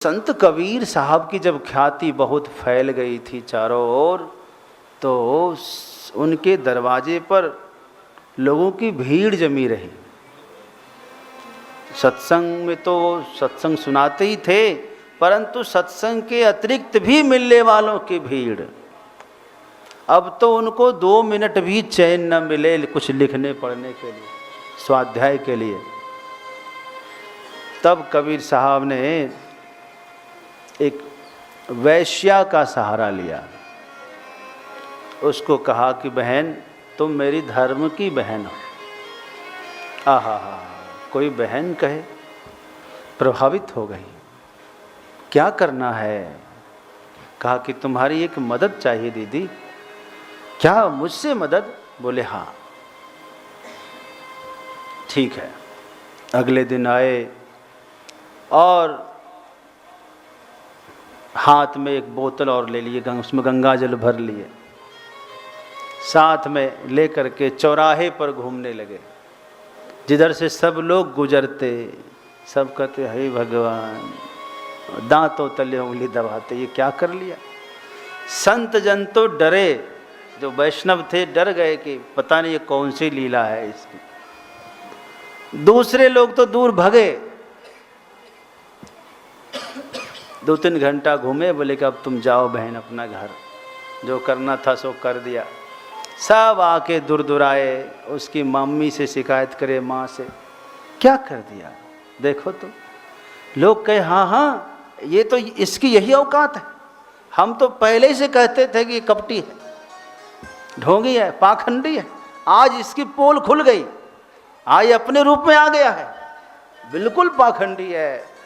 संत कबीर साहब की जब ख्याति बहुत फैल गई थी चारों ओर, तो उनके दरवाजे पर लोगों की भीड़ जमी रही। सत्संग में तो सत्संग सुनाते ही थे, परंतु सत्संग के अतिरिक्त भी मिलने वालों की भीड़। अब तो उनको 2 मिनट भी चैन न मिले कुछ लिखने पढ़ने के लिए, स्वाध्याय के लिए। तब कबीर साहब ने एक वैश्या का सहारा लिया। उसको कहा कि बहन, तुम मेरी धर्म की बहन हो। आहा, कोई बहन कहे, प्रभावित हो गई। क्या करना है? कहा कि तुम्हारी एक मदद चाहिए दीदी। क्या मुझसे मदद? बोले हाँ। ठीक है। अगले दिन आए और हाथ में एक बोतल और ले लिए, उसमें गंगा जल भर लिए, साथ में लेकर के चौराहे पर घूमने लगे। जिधर से सब लोग गुजरते, सब कहते हे भगवान, दांतों तले उंगली दबाते, ये क्या कर लिया। संत जन तो डरे, जो वैष्णव थे डर गए कि पता नहीं ये कौन सी लीला है इसकी। दूसरे लोग तो दूर भगे। 2-3 घंटा घूमे, बोले कि अब तुम जाओ बहन अपना घर, जो करना था सो कर दिया। सब आके दुरदुराए, उसकी मम्मी से शिकायत करे, माँ से, क्या कर दिया देखो तो। लोग कहे हाँ हाँ, ये तो इसकी यही औकात है। हम तो पहले से कहते थे कि ये कपटी है, ढोंगी है, पाखंडी है। आज इसकी पोल खुल गई, आज अपने रूप में आ गया है, बिल्कुल पाखंडी है।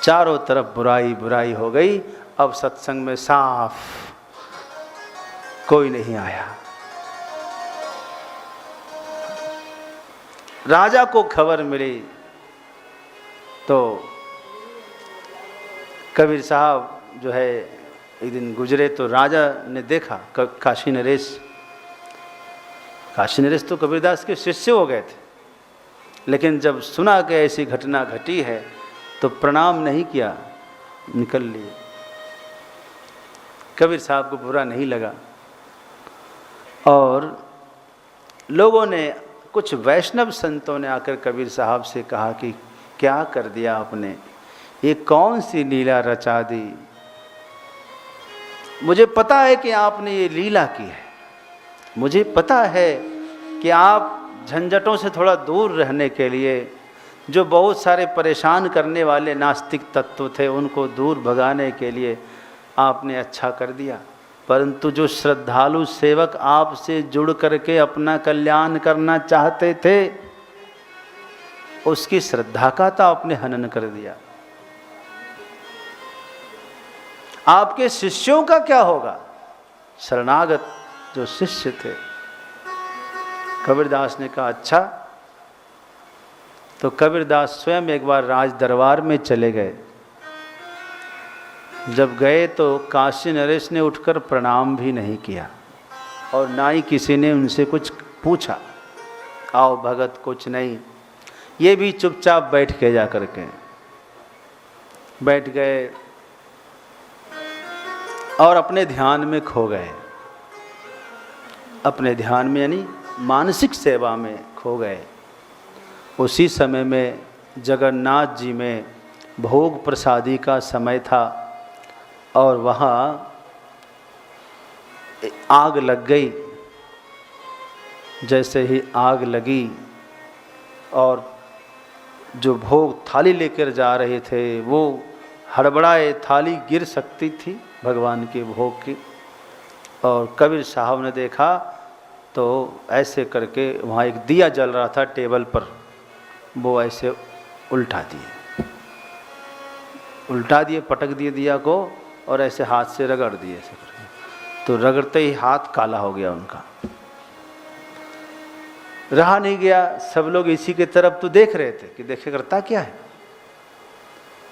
चारों तरफ बुराई बुराई हो गई। अब सत्संग में साफ कोई नहीं आया। राजा को खबर मिली तो कबीर साहब जो है एक दिन गुजरे, तो राजा ने देखा काशी नरेश तो कबीरदास के शिष्य हो गए थे, लेकिन जब सुना कि ऐसी घटना घटी है तो प्रणाम नहीं किया, निकल लिए। कबीर साहब को बुरा नहीं लगा और लोगों ने, कुछ वैष्णव संतों ने आकर कबीर साहब से कहा कि क्या कर दिया आपने, ये कौन सी लीला रचा दी। मुझे पता है कि आपने ये लीला की है, मुझे पता है कि आप झंझटों से थोड़ा दूर रहने के लिए, जो बहुत सारे परेशान करने वाले नास्तिक तत्व थे उनको दूर भगाने के लिए आपने अच्छा कर दिया। परंतु जो श्रद्धालु सेवक आपसे जुड़ करके अपना कल्याण करना चाहते थे, उसकी श्रद्धा का तो आपने हनन कर दिया। आपके शिष्यों का क्या होगा? शरणागत जो शिष्य थे। कबीरदास ने कहा अच्छा। तो कबीरदास स्वयं एक बार राज दरबार में चले गए। जब गए तो काशी नरेश ने उठकर प्रणाम भी नहीं किया और ना ही किसी ने उनसे कुछ पूछा, आओ भगत, कुछ नहीं। ये भी चुपचाप बैठ के जा करके बैठ गए और अपने ध्यान में खो गए। अपने ध्यान में यानी मानसिक सेवा में खो गए। उसी समय में जगन्नाथ जी में भोग प्रसादी का समय था और वहाँ आग लग गई। जैसे ही आग लगी और जो भोग थाली लेकर जा रहे थे वो हड़बड़ाए, थाली गिर सकती थी भगवान के भोग की। और कबीर साहब ने देखा तो ऐसे करके वहाँ एक दिया जल रहा था टेबल पर, वो ऐसे उल्टा दिए, पटक दिए दिया को और ऐसे हाथ से रगड़ दिए ऐसे करके। तो रगड़ते ही हाथ काला हो गया उनका, रहा नहीं गया। सब लोग इसी के तरफ तो देख रहे थे कि देखे करता क्या है।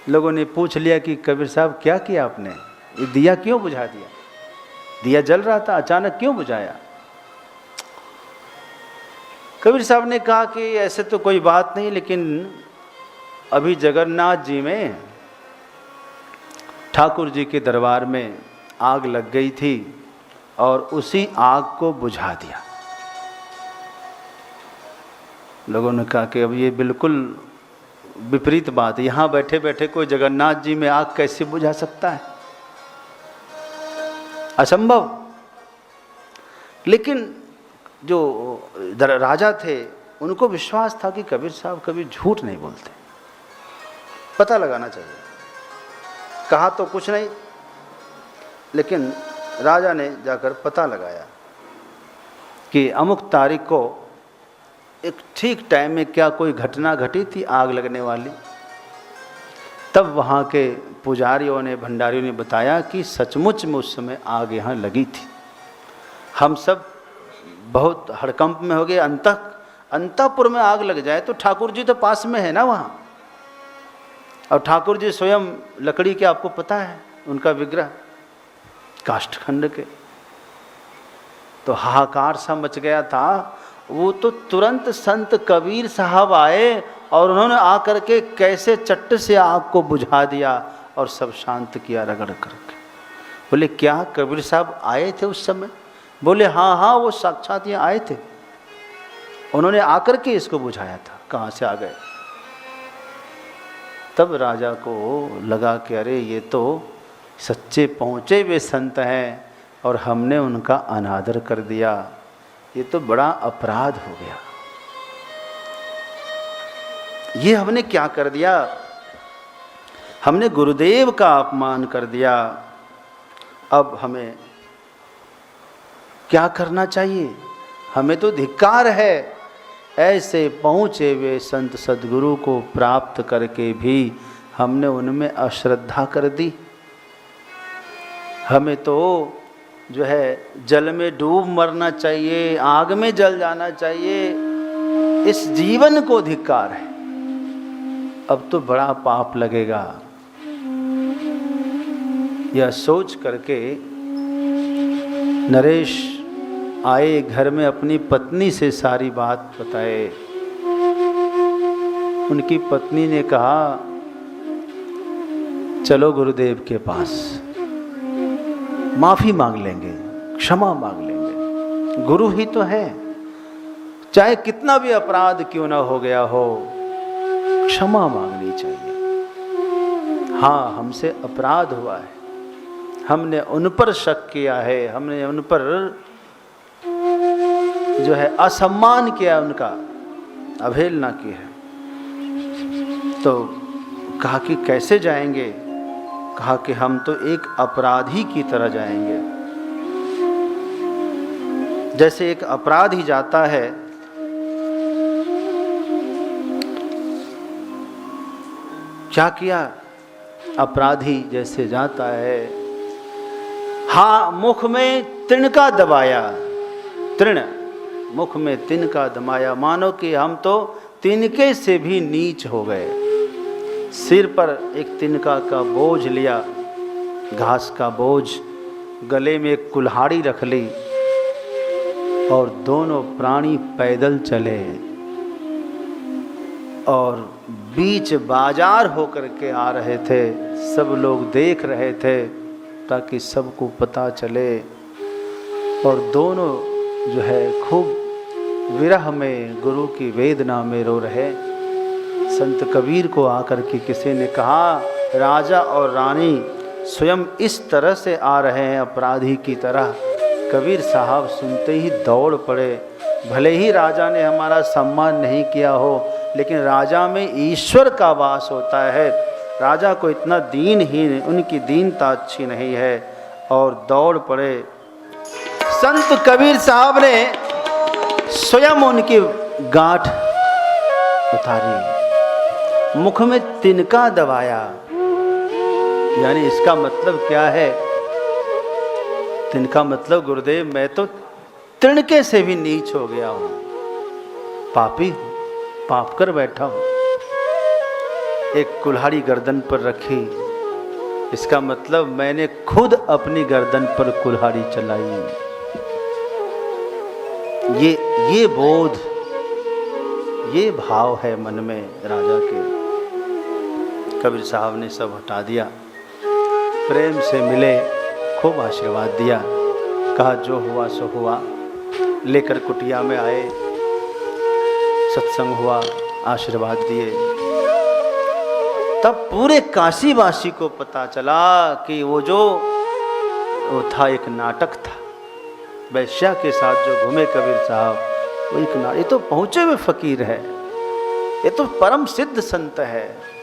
लोगों ने पूछ लिया कि कबीर साहब क्या किया आपने, ये दिया क्यों बुझा दिया? दिया जल रहा था, अचानक क्यों बुझाया? कबीर साहब ने कहा कि ऐसे तो कोई बात नहीं, लेकिन अभी जगन्नाथ जी में ठाकुर जी के दरबार में आग लग गई थी और उसी आग को बुझा दिया। लोगों ने कहा कि अब ये बिल्कुल विपरीत बात है, यहाँ बैठे बैठे कोई जगन्नाथ जी में आग कैसे बुझा सकता है, असंभव। लेकिन जो राजा थे उनको विश्वास था कि कबीर साहब कभी झूठ नहीं बोलते, पता लगाना चाहिए। कहा तो कुछ नहीं, लेकिन राजा ने जाकर पता लगाया कि अमुक तारीख को एक ठीक टाइम में क्या कोई घटना घटी थी आग लगने वाली। तब वहाँ के पुजारियों ने, भंडारियों ने बताया कि सचमुच में उस समय आग यहाँ लगी थी। हम सब बहुत हड़कंप में हो गए। अंतःपुर में आग लग जाए तो ठाकुर जी तो पास में है ना वहाँ, और ठाकुर जी स्वयं लकड़ी के, आपको पता है उनका विग्रह काष्ठखंड के, तो हाहाकार सा मच गया था। वो तो तुरंत संत कबीर साहब आए और उन्होंने आकर के कैसे चट्ट से आग को बुझा दिया और सब शांत किया रगड़ करके। बोले क्या कबीर साहब आए थे उस समय? बोले हाँ हाँ, वो साक्षात यहाँ आए थे, उन्होंने आकर के इसको बुझाया था। कहाँ से आ गए? तब राजा को लगा कि अरे ये तो सच्चे पहुँचे हुए संत हैं और हमने उनका अनादर कर दिया, ये तो बड़ा अपराध हो गया। ये हमने क्या कर दिया? हमने गुरुदेव का अपमान कर दिया। अब हमें क्या करना चाहिए? हमें तो धिक्कार है, ऐसे पहुँचे हुए संत सद्गुरु को प्राप्त करके भी हमने उनमें अश्रद्धा कर दी। हमें तो जो है जल में डूब मरना चाहिए, आग में जल जाना चाहिए। इस जीवन को धिक्कार है। अब तो बड़ा पाप लगेगा। यह सोच करके नरेश आए घर में, अपनी पत्नी से सारी बात बताए। उनकी पत्नी ने कहा चलो गुरुदेव के पास, माफी मांग लेंगे, क्षमा मांग लेंगे, गुरु ही तो है, चाहे कितना भी अपराध क्यों ना हो गया हो, क्षमा मांगनी चाहिए। हाँ, हमसे अपराध हुआ है, हमने उन पर शक किया है, हमने उन पर जो है असम्मान किया, उनका अवहेलना की है। तो कहा कि कैसे जाएंगे? कहा कि हम तो एक अपराधी की तरह जाएंगे। जैसे एक अपराधी जाता है क्या किया? अपराधी जैसे जाता है, हाँ मुख में तिनका दबाया, तृण मुख में तिनका दबाया, मानो कि हम तो तिनके से भी नीच हो गए। सिर पर एक तिनका का बोझ लिया, घास का बोझ, गले में एक कुल्हाड़ी रख ली और दोनों प्राणी पैदल चले और बीच बाजार होकर के आ रहे थे। सब लोग देख रहे थे ताकि सबको पता चले, और दोनों जो है खूब विरह में, गुरु की वेदना में रो रहे। संत कबीर को आकर के किसी ने कहा, राजा और रानी स्वयं इस तरह से आ रहे हैं अपराधी की तरह। कबीर साहब सुनते ही दौड़ पड़े। भले ही राजा ने हमारा सम्मान नहीं किया हो, लेकिन राजा में ईश्वर का वास होता है। राजा को इतना दीनहीन, उनकी दीनता अच्छी नहीं है, और दौड़ पड़े। संत कबीर साहब ने स्वयं उनकी गांठ उतारी, मुख में तिनका दबाया। यानी इसका मतलब क्या है? तिनका मतलब गुरुदेव मैं तो तिनके से भी नीच हो गया हूं, पापी हूं, पाप कर बैठा हूं। एक कुल्हाड़ी गर्दन पर रखी, इसका मतलब मैंने खुद अपनी गर्दन पर कुल्हाड़ी चलाई। ये बोध, ये भाव है मन में राजा के। कबीर साहब ने सब हटा दिया, प्रेम से मिले, खूब आशीर्वाद दिया, कहा जो हुआ सो हुआ। लेकर कुटिया में आए, सत्संग हुआ, आशीर्वाद दिए। तब पूरे काशीवासी को पता चला कि वो था एक नाटक था। वैश्या के साथ जो घूमे कबीर साहब, वो एक नाटक। ये तो पहुंचे हुए फकीर है, ये तो परम सिद्ध संत है।